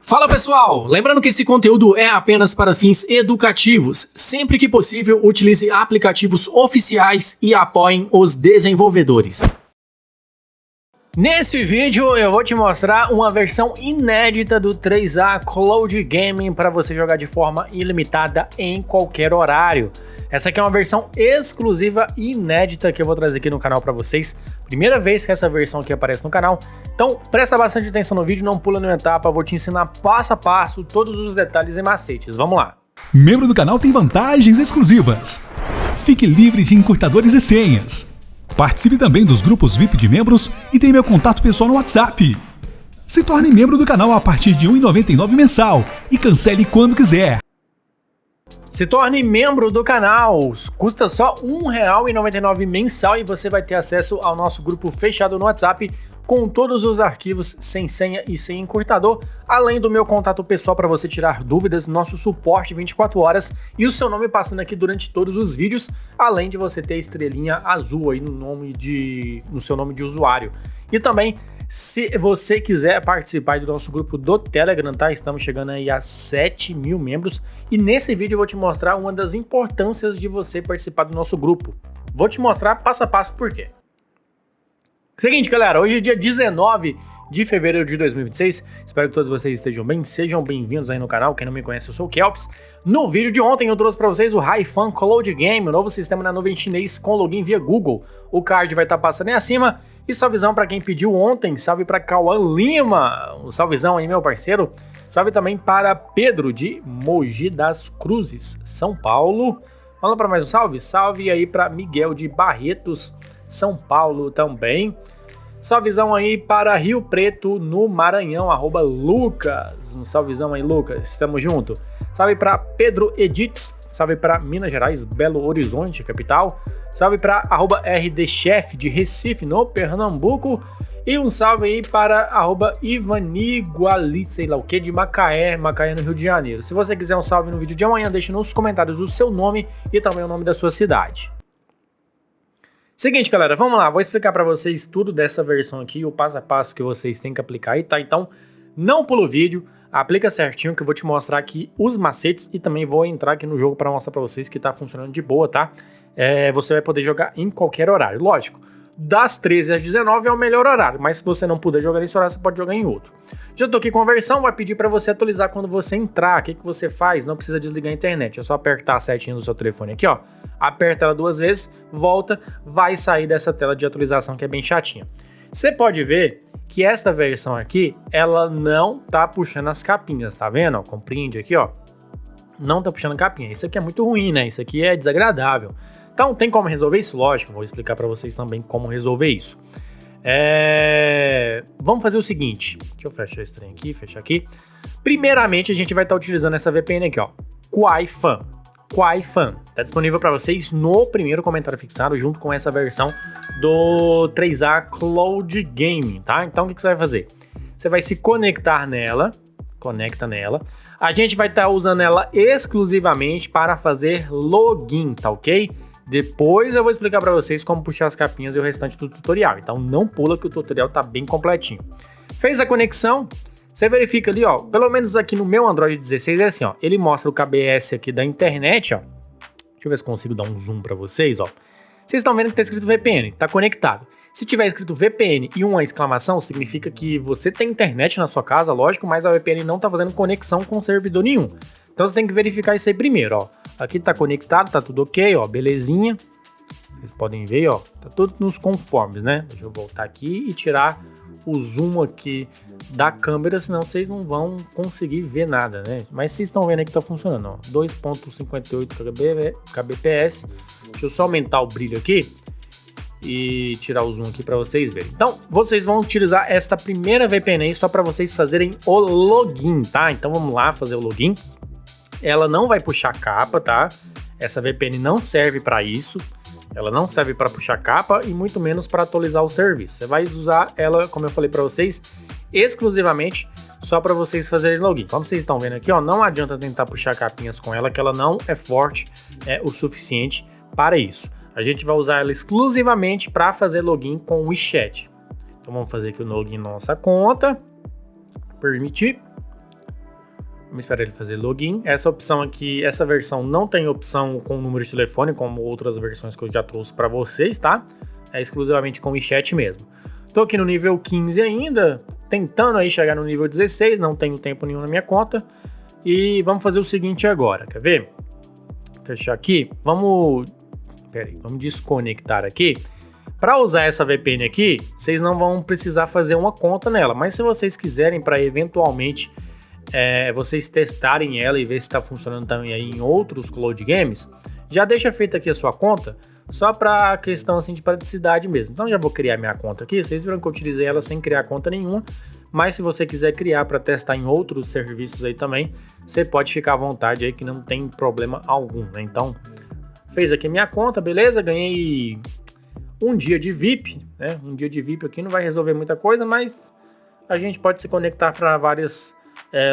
Fala pessoal, lembrando que esse conteúdo é apenas para fins educativos. Sempre que possível, utilize aplicativos oficiais e apoiem os desenvolvedores. Nesse vídeo eu vou te mostrar uma versão inédita do 3A Cloud Gaming para você jogar de forma ilimitada em qualquer horário. Essa aqui é uma versão exclusiva e inédita que eu vou trazer aqui no canal para vocês. Primeira vez que essa versão aqui aparece no canal. Então presta bastante atenção no vídeo, não pula nenhuma etapa, eu vou te ensinar passo a passo todos os detalhes e macetes. Vamos lá! Membro do canal tem vantagens exclusivas. Fique livre de encurtadores e senhas. Participe também dos grupos VIP de membros e tem meu contato pessoal no WhatsApp. Se torne membro do canal a partir de R$ 1,99 mensal e cancele quando quiser. Se torne membro do canal, custa só R$ 1,99 mensal e você vai ter acesso ao nosso grupo fechado no WhatsApp com todos os arquivos sem senha e sem encurtador, além do meu contato pessoal para você tirar dúvidas, nosso suporte 24 horas e o seu nome passando aqui durante todos os vídeos, além de você ter a estrelinha azul aí no seu nome de usuário. E também, se você quiser participar do nosso grupo do Telegram, tá? Estamos chegando aí a 7.000 membros e nesse vídeo eu vou te mostrar uma das importâncias de você participar do nosso grupo. Vou te mostrar passo a passo por quê. Seguinte, galera, hoje é dia 19 de fevereiro de 2026, espero que todos vocês estejam bem, sejam bem-vindos aí no canal. Quem não me conhece, eu sou o Kelps. No vídeo de ontem eu trouxe para vocês o HiFan Cloud Game, o novo sistema na nuvem chinês com login via Google. O card vai estar passando aí acima. E salvezão para quem pediu ontem, salve para Cauã Lima, um salvezão aí meu parceiro. Salve também para Pedro de Mogi das Cruzes, São Paulo. Vamos lá para mais um salve? Salve aí para Miguel de Barretos, São Paulo também. Salvezão aí para Rio Preto, no Maranhão, @Lucas. Um salvezão aí, Lucas, estamos junto. Salve para Pedro Edits, salve para Minas Gerais, Belo Horizonte, capital. Salve para @RDChef de Recife, no Pernambuco. E um salve aí para @Ivaniguali, sei lá o que, de Macaé no Rio de Janeiro. Se você quiser um salve no vídeo de amanhã, deixe nos comentários o seu nome e também o nome da sua cidade. Seguinte, galera, vamos lá, vou explicar para vocês tudo dessa versão aqui, o passo a passo que vocês têm que aplicar aí, tá? Então, não pula o vídeo, aplica certinho que eu vou te mostrar aqui os macetes e também vou entrar aqui no jogo para mostrar para vocês que tá funcionando de boa, tá? Você vai poder jogar em qualquer horário, lógico. Das 13 às 19 é o melhor horário, mas se você não puder jogar nesse horário, você pode jogar em outro. Já tô aqui com a versão, vai pedir para você atualizar quando você entrar. O que você faz? Não precisa desligar a internet, é só apertar a setinha do seu telefone aqui, ó. Aperta ela 2 vezes, volta, vai sair dessa tela de atualização que é bem chatinha. Você pode ver que esta versão aqui, ela não tá puxando as capinhas, tá vendo? Ó, compreende aqui, ó. Não tá puxando capinha. Isso aqui é muito ruim, né? Isso aqui é desagradável. Então, tem como resolver isso? Lógico, vou explicar para vocês também como resolver isso. Vamos fazer o seguinte. Deixa eu fechar esse trem aqui, fechar aqui. Primeiramente, a gente vai estar utilizando essa VPN aqui, ó. HiFan. Tá disponível para vocês no primeiro comentário fixado, junto com essa versão do 3A Cloud Gaming, tá? Então, o que você vai fazer? Você vai se conectar nela. Conecta nela. A gente vai estar usando ela exclusivamente para fazer login, tá ok? Depois eu vou explicar para vocês como puxar as capinhas e o restante do tutorial. Então não pula que o tutorial tá bem completinho. Fez a conexão, você verifica ali, ó. Pelo menos aqui no meu Android 16 é assim, ó. Ele mostra o KBS aqui da internet, ó. Deixa eu ver se consigo dar um zoom para vocês, ó. Vocês estão vendo que tá escrito VPN, tá conectado. Se tiver escrito VPN e uma exclamação, significa que você tem internet na sua casa, lógico, mas a VPN não tá fazendo conexão com servidor nenhum. Então você tem que verificar isso aí primeiro, ó. Aqui tá conectado, tá tudo ok, ó, belezinha. Vocês podem ver, ó, tá tudo nos conformes, né? Deixa eu voltar aqui e tirar o zoom aqui da câmera, senão vocês não vão conseguir ver nada, né? Mas vocês estão vendo aí que tá funcionando, ó. 2.58 kbps. Deixa eu só aumentar o brilho aqui e tirar o zoom aqui para vocês verem. Então, vocês vão utilizar esta primeira VPN aí só para vocês fazerem o login, tá? Então vamos lá fazer o login. Ela não vai puxar capa, tá? Essa VPN não serve para isso. Ela não serve para puxar capa e muito menos para atualizar o serviço. Você vai usar ela, como eu falei para vocês, exclusivamente só para vocês fazerem login. Como vocês estão vendo aqui, ó, não adianta tentar puxar capinhas com ela, que ela não é forte o suficiente para isso. A gente vai usar ela exclusivamente para fazer login com o WeChat. Então vamos fazer aqui o login na nossa conta. Permitir. Vamos esperar ele fazer login. Essa opção aqui, essa versão não tem opção com número de telefone, como outras versões que eu já trouxe para vocês, tá? É exclusivamente com o WeChat mesmo. Tô aqui no nível 15 ainda, tentando aí chegar no nível 16, não tenho tempo nenhum na minha conta. E vamos fazer o seguinte agora, quer ver? Fechar aqui, vamos desconectar aqui. Para usar essa VPN aqui, vocês não vão precisar fazer uma conta nela, mas se vocês quiserem para eventualmente vocês testarem ela e ver se está funcionando também aí em outros cloud games, já deixa feita aqui a sua conta, só para questão assim de praticidade mesmo. Então já vou criar minha conta aqui, vocês viram que eu utilizei ela sem criar conta nenhuma, mas se você quiser criar para testar em outros serviços aí também, você pode ficar à vontade aí que não tem problema algum, né? Então, fez aqui minha conta, beleza? Ganhei um dia de VIP, né? Um dia de VIP aqui não vai resolver muita coisa, mas a gente pode se conectar para várias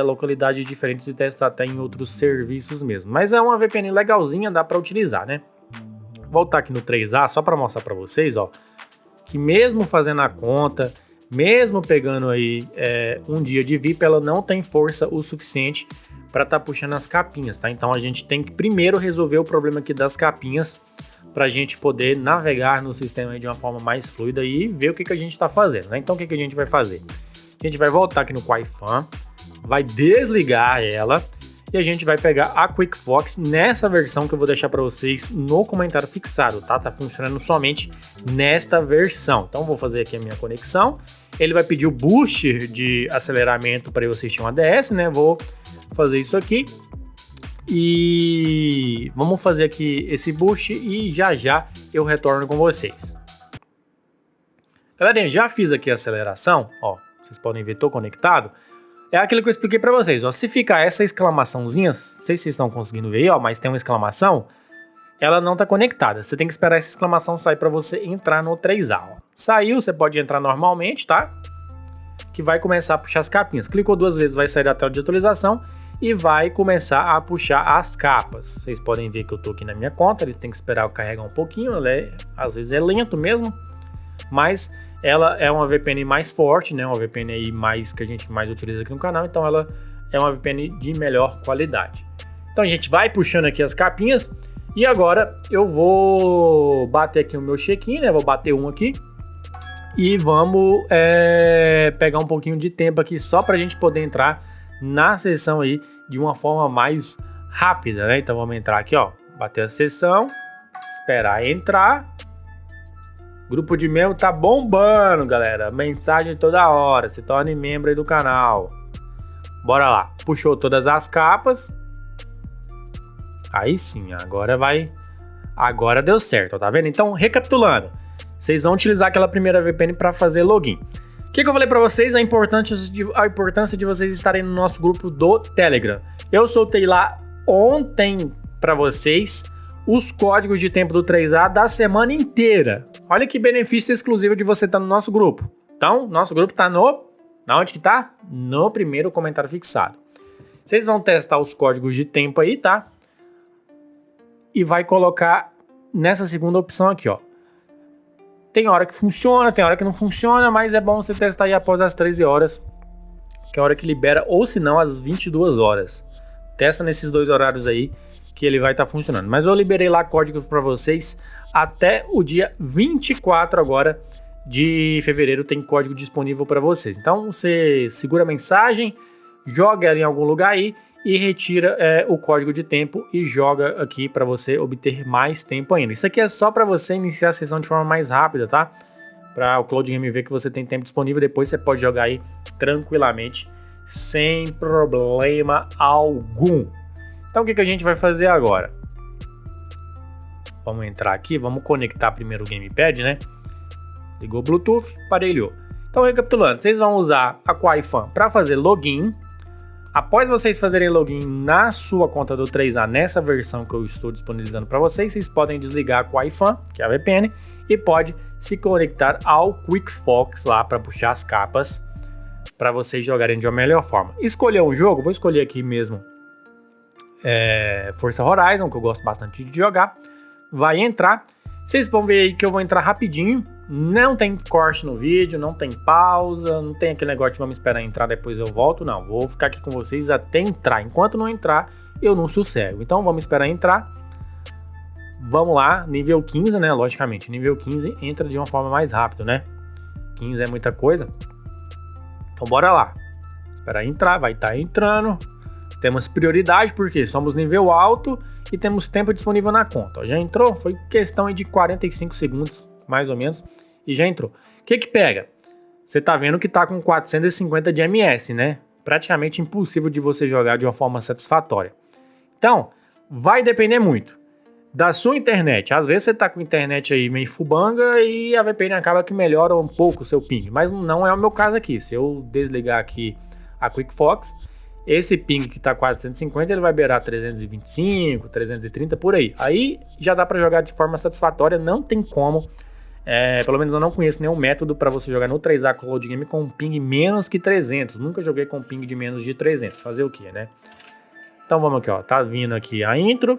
localidades diferentes e testar até em outros serviços mesmo. Mas é uma VPN legalzinha, dá para utilizar, né? Voltar aqui no 3A só para mostrar para vocês, ó, que mesmo fazendo a conta, mesmo pegando aí um dia de VIP, ela não tem força o suficiente para estar puxando as capinhas, tá? Então a gente tem que primeiro resolver o problema aqui das capinhas para a gente poder navegar no sistema aí de uma forma mais fluida e ver o que a gente está fazendo, né? Então o que a gente vai fazer? A gente vai voltar aqui no Wi-Fi, vai desligar ela e a gente vai pegar a QuickFox nessa versão que eu vou deixar para vocês no comentário fixado, tá? Tá funcionando somente nesta versão. Então vou fazer aqui a minha conexão. Ele vai pedir o boost de aceleramento para eu assistir um ADS, né? Vou fazer isso aqui. E vamos fazer aqui esse boost e já eu retorno com vocês. Galerinha, já fiz aqui a aceleração, ó, vocês podem ver, tô conectado. É aquilo que eu expliquei para vocês, ó, se ficar essa exclamaçãozinha, não sei se vocês estão conseguindo ver, ó, mas tem uma exclamação, ela não tá conectada. Você tem que esperar essa exclamação sair para você entrar no 3A, ó. Saiu, você pode entrar normalmente, tá? Que vai começar a puxar as capinhas. Clicou 2 vezes, vai sair da tela de atualização e vai começar a puxar as capas. Vocês podem ver que eu tô aqui na minha conta, ele tem que esperar eu carregar um pouquinho, às vezes é lento mesmo, mas ela é uma VPN mais forte, né? Uma VPN aí que a gente mais utiliza aqui no canal, então ela é uma VPN de melhor qualidade. Então a gente vai puxando aqui as capinhas e agora eu vou bater aqui o meu check-in, né? Vou bater um aqui e vamos pegar um pouquinho de tempo aqui só para a gente poder entrar na sessão aí de uma forma mais rápida, né? Então vamos entrar aqui, ó, bater a sessão, esperar entrar. Grupo de membro tá bombando, galera. Mensagem toda hora. Se torne membro aí do canal. Bora lá. Puxou todas as capas. Aí sim, agora vai. Agora deu certo, tá vendo? Então, recapitulando. Vocês vão utilizar aquela primeira VPN para fazer login. O que eu falei para vocês? A importância de vocês estarem no nosso grupo do Telegram. Eu soltei lá ontem para vocês os códigos de tempo do 3A da semana inteira. Olha que benefício exclusivo de você estar no nosso grupo. Então, nosso grupo está onde que tá? No primeiro comentário fixado. Vocês vão testar os códigos de tempo aí, tá? E vai colocar nessa segunda opção aqui, ó. Tem hora que funciona, tem hora que não funciona, mas é bom você testar aí após as 13 horas, que é a hora que libera, ou se não, às 22 horas. Testa nesses 2 horários aí, que ele vai estar funcionando. Mas eu liberei lá códigos para vocês até o dia 24 agora de fevereiro, tem código disponível para vocês. Então você segura a mensagem, joga ela em algum lugar aí e retira o código de tempo e joga aqui para você obter mais tempo ainda. Isso aqui é só para você iniciar a sessão de forma mais rápida, tá? Para o Cloud Game ver que você tem tempo disponível, depois você pode jogar aí tranquilamente, sem problema algum. Então o que a gente vai fazer agora? Vamos entrar aqui, vamos conectar primeiro o Gamepad, né? Ligou o Bluetooth, aparelhou. Então recapitulando, vocês vão usar a Wi-Fi para fazer login. Após vocês fazerem login na sua conta do 3A, nessa versão que eu estou disponibilizando para vocês, vocês podem desligar a Wi-Fi, que é a VPN, e pode se conectar ao QuickFox lá para puxar as capas para vocês jogarem de uma melhor forma. Escolher um jogo, vou escolher aqui mesmo Forza Horizon, que eu gosto bastante de jogar. Vai entrar. Vocês vão ver aí que eu vou entrar rapidinho, Não tem corte no vídeo, não tem pausa, não tem aquele negócio de vamos esperar entrar, depois eu volto, não. Vou ficar aqui com vocês até entrar. Enquanto não entrar, eu não sossego. Então vamos esperar entrar. Vamos lá, nível 15, né? Logicamente, nível 15 entra de uma forma mais rápida, né? 15 é muita coisa. Então bora lá. Esperar entrar, vai estar entrando. Temos prioridade porque somos nível alto e temos tempo disponível na conta. Ó, já entrou? Foi questão de 45 segundos, mais ou menos, e já entrou. O que pega? Você tá vendo que tá com 450 de MS, né? Praticamente impossível de você jogar de uma forma satisfatória. Então, vai depender muito da sua internet. Às vezes você tá com a internet aí meio fubanga e a VPN acaba que melhora um pouco o seu ping, mas não é o meu caso aqui. Se eu desligar aqui a QuickFox, esse ping que tá 450, ele vai beirar 325, 330 por aí. Aí já dá para jogar de forma satisfatória, não tem como. Pelo menos eu não conheço nenhum método para você jogar no 3A Cloud Game com um ping menos que 300. Nunca joguei com ping de menos de 300. Fazer o que, né? Então vamos aqui, ó. Tá vindo aqui a intro.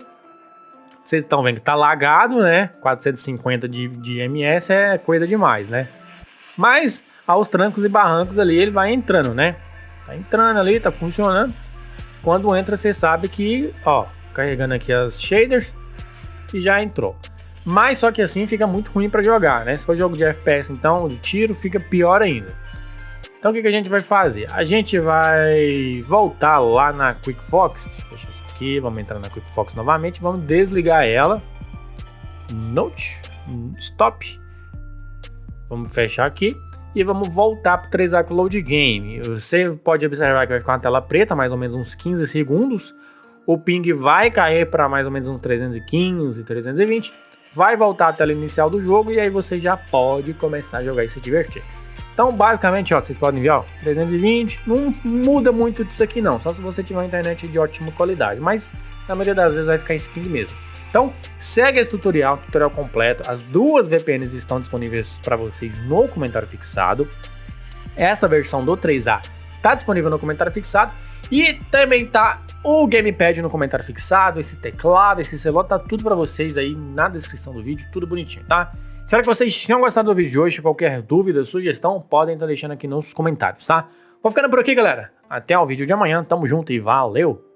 Vocês estão vendo que tá lagado, né? 450 de MS é coisa demais, né? Mas aos trancos e barrancos ali ele vai entrando, né? Tá entrando ali, tá funcionando. Quando entra, você sabe que, ó, carregando aqui as shaders e já entrou. Mas só que assim fica muito ruim para jogar, né? Se for jogo de FPS, então, de tiro, fica pior ainda. Então o que a gente vai fazer? A gente vai voltar lá na QuickFox. Deixa eu fechar isso aqui, vamos entrar na QuickFox novamente, vamos desligar ela. Note, stop. Vamos fechar aqui e vamos voltar para o 3A Cloud Game. Você pode observar que vai ficar uma tela preta, mais ou menos uns 15 segundos. O ping vai cair para mais ou menos uns 315, 320. Vai voltar à tela inicial do jogo e aí você já pode começar a jogar e se divertir. Então, basicamente, ó, vocês podem ver, ó, 320, não muda muito disso aqui não, só se você tiver uma internet de ótima qualidade, mas na maioria das vezes vai ficar em ping mesmo. Então, segue esse tutorial completo, as duas VPNs estão disponíveis para vocês no comentário fixado. Essa versão do 3A está disponível no comentário fixado e também tá o gamepad no comentário fixado, esse teclado, esse celular, tá tudo para vocês aí na descrição do vídeo, tudo bonitinho, tá? Espero que vocês tenham gostado do vídeo de hoje. Qualquer dúvida, sugestão, podem estar deixando aqui nos comentários, tá? Vou ficando por aqui, galera. Até o vídeo de amanhã. Tamo junto e valeu!